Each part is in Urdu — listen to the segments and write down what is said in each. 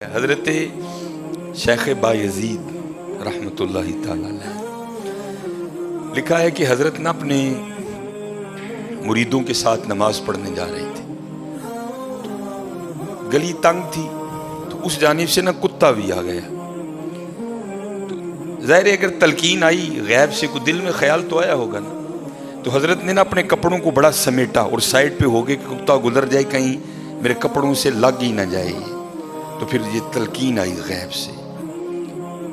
حضرت شیخ بایزید رحمتُ اللہ تعالیٰ علیہ لکھا ہے کہ حضرت نہ اپنے مریدوں کے ساتھ نماز پڑھنے جا رہے تھے، گلی تنگ تھی تو اس جانب سے نہ کتا بھی آ گیا۔ تو ظاہر ہے اگر تلقین آئی غیب سے کوئی دل میں خیال تو آیا ہوگا نا، تو حضرت نے نا اپنے کپڑوں کو بڑا سمیٹا اور سائڈ پہ ہو گئے کہ کتا گزر جائے کہیں میرے کپڑوں سے لگ ہی نہ جائے۔ تو پھر یہ تلقین آئی غیب سے،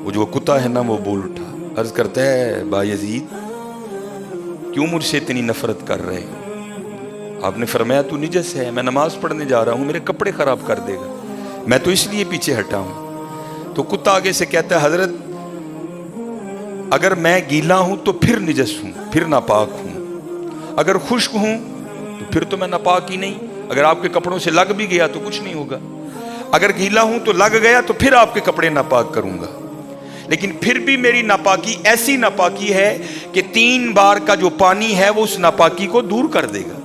وہ جو کتا ہے نا وہ بول اٹھا، عرض کرتا ہے بایزید کیوں مجھ سے اتنی نفرت کر رہے ہو؟ آپ نے فرمایا تو نجس ہے، میں نماز پڑھنے جا رہا ہوں، میرے کپڑے خراب کر دے گا، میں تو اس لیے پیچھے ہٹا ہوں۔ تو کتا آگے سے کہتا ہے حضرت اگر میں گیلا ہوں تو پھر نجس ہوں، پھر ناپاک ہوں، اگر خشک ہوں تو پھر تو میں ناپاک ہی نہیں، اگر آپ کے کپڑوں سے لگ بھی گیا تو کچھ نہیں ہوگا، اگر گیلا ہوں تو لگ گیا تو پھر آپ کے کپڑے ناپاک کروں گا، لیکن پھر بھی میری ناپاکی ایسی ناپاکی ہے کہ 3 بار کا جو پانی ہے وہ اس ناپاکی کو دور کر دے گا۔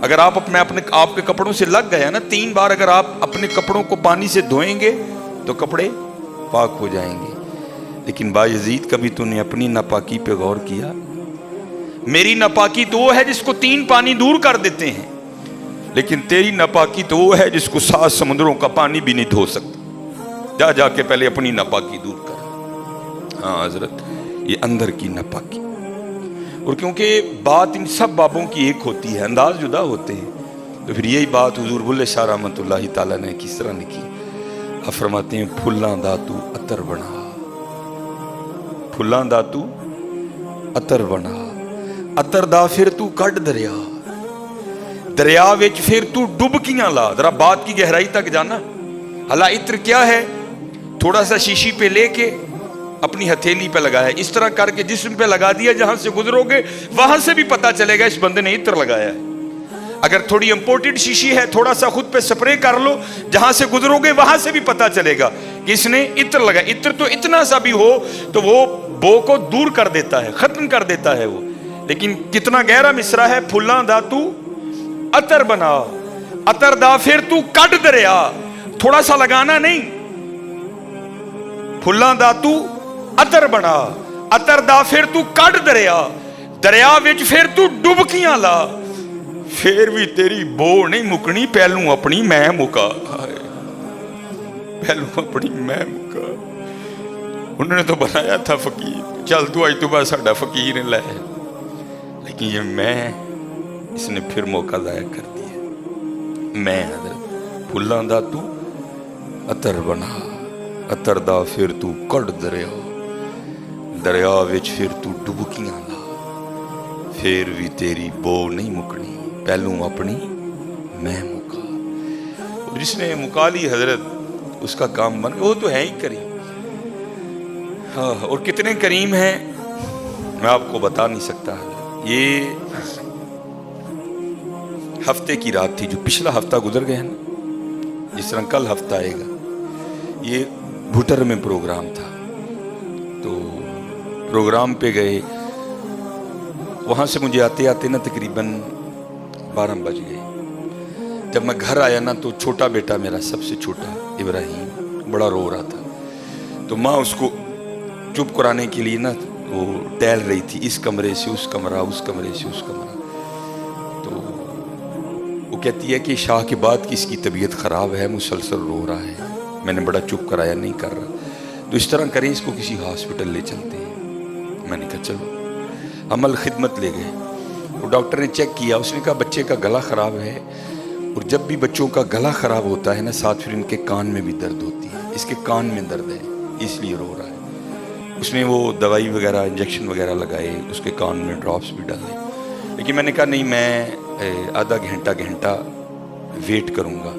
اگر آپ کے کپڑوں سے لگ گیا نا 3 بار، اگر آپ اپنے کپڑوں کو پانی سے دھوئیں گے تو کپڑے پاک ہو جائیں گے۔ لیکن بایزید کبھی تو نے اپنی ناپاکی پہ غور کیا؟ میری ناپاکی تو وہ ہے جس کو 3 پانی دور کر دیتے ہیں، لیکن تیری ناپاکی تو وہ ہے جس کو 7 سمندروں کا پانی بھی نہیں دھو سکتا۔ جا کے پہلے اپنی ناپاکی دور کر۔ ہاں حضرت، یہ اندر کی ناپاکی، اور کیونکہ بات ان سب بابوں کی ایک ہوتی ہے، انداز جدا ہوتے ہیں، تو پھر یہی بات حضور بلے شاہ رحمت اللہ تعالیٰ نے کس طرح لکھی؟ آپ فرماتے ہیں پھلاں دا تو عطر بنا، پھلاں دا تو عطر بنا، عطر دا پھر تو کڈ دریا، دریا وچ پھر تو ڈبکیاں لا۔ ذرا بات کی گہرائی تک جانا۔ حالا عطر کیا ہے؟ تھوڑا سا شیشی پہ لے کے اپنی ہتھیلی پہ لگایا، اس طرح کر کے جسم پہ لگا دیا، جہاں سے گزرو گے وہاں سے بھی پتا چلے گا اس بندے نے عطر لگایا ہے۔ اگر تھوڑی امپورٹڈ شیشی ہے، تھوڑا سا خود پہ سپرے کر لو، جہاں سے گزرو گے وہاں سے بھی پتا چلے گا کہ اس نے عطر لگایا۔ عطر تو اتنا سا بھی ہو تو وہ بو کو دور کر دیتا ہے، ختم کر دیتا ہے وہ، لیکن کتنا گہرا مصرع ہے، پھلاں دا تو عطر بنا، عطر دا پھر تو کڈ دریا، تھوڑا سا لگانا نہیں، پھلاں دا تو عطر بنا، عطر دا پھر تو کڈ دریا، دریا وچ پھر تو ڈبکیاں لا، پھر بھی تیری بو نہیں مکنی، پہلوں اپنی میں مکا، پہلوں اپنی میں مکا۔ انہوں نے تو بنایا تھا فقیر، چل تو آج تو بعد ساڈا فقیر لے، لیکن یہ میں اس نے پھر موقع ضائع کر دیا۔ میں حضرت پھلاں دا تو عطر بنا، عطر دا پھر تو کڈ دریا، دریا وچ پھر تو ڈبکیاں لا، پھر بھی تیری بو نہیں مکنی، پہلوں اپنی میں مکا۔ اور جس نے مکا لی حضرت اس کا کام بن گیا، وہ تو ہے ہی کریم۔ ہاں، اور کتنے کریم ہیں میں آپ کو بتا نہیں سکتا۔ یہ ہفتے کی رات تھی، جو پچھلا ہفتہ گزر گیا نا، جس طرح کل ہفتہ آئے گا، یہ بھٹر میں پروگرام تھا، تو پروگرام پہ گئے، وہاں سے مجھے آتے آتے نا تقریباً 12 بج گئے۔ جب میں گھر آیا نا تو چھوٹا بیٹا میرا، سب سے چھوٹا ابراہیم، بڑا رو رہا تھا، تو ماں اس کو چپ کرانے کے لیے نا وہ ٹہل رہی تھی، اس کمرے سے اس کمرہ، اس کمرے سے اس کمرہ، تو وہ کہتی ہے کہ شاہ کے بعد کی اس کی طبیعت خراب ہے، مسلسل رو رہا ہے، میں نے بڑا چپ کرایا، نہیں کر رہا، تو اس طرح کریں اس کو کسی ہاسپٹل لے چلتے ہیں۔ میں نے کہا چلو، عمل خدمت لے گئے، وہ ڈاکٹر نے چیک کیا، اس نے کہا بچے کا گلا خراب ہے، اور جب بھی بچوں کا گلا خراب ہوتا ہے نا ساتھ پھر ان کے کان میں بھی درد ہوتی ہے، اس کے کان میں درد ہے اس لیے رو رہا ہے۔ اس نے وہ دوائی وغیرہ انجیکشن وغیرہ لگائے، اس کے کان میں ڈراپس بھی ڈالے، لیکن میں نے کہا نہیں، میں آدھا گھنٹہ ویٹ کروں گا،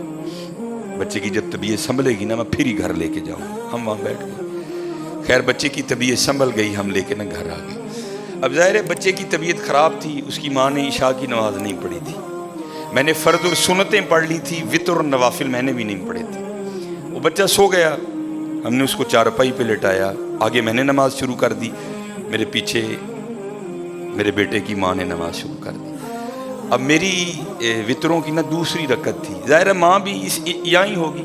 بچے کی جب طبیعت سنبھلے گی نا میں پھر ہی گھر لے کے جاؤں گا۔ ہم وہاں بیٹھ گئے، خیر بچے کی طبیعت سنبھل گئی، ہم لے کے نا گھر آ گئے۔ اب ظاہر ہے بچے کی طبیعت خراب تھی، اس کی ماں نے عشاء کی نماز نہیں پڑھی تھی، میں نے فرض اور سنتیں پڑھ لی تھی، وتر اور نوافل میں نے بھی نہیں پڑھے تھے۔ وہ بچہ سو گیا، ہم نے اس کو چارپائی پہ لٹایا، آگے میں نے نماز شروع کر دی، میرے پیچھے میرے بیٹے کی ماں نے نماز شروع کر دی۔ اب میری وطروں کی نا دوسری رکعت تھی، ظاہر ہے ماں بھی یہاں ہی ہوگی،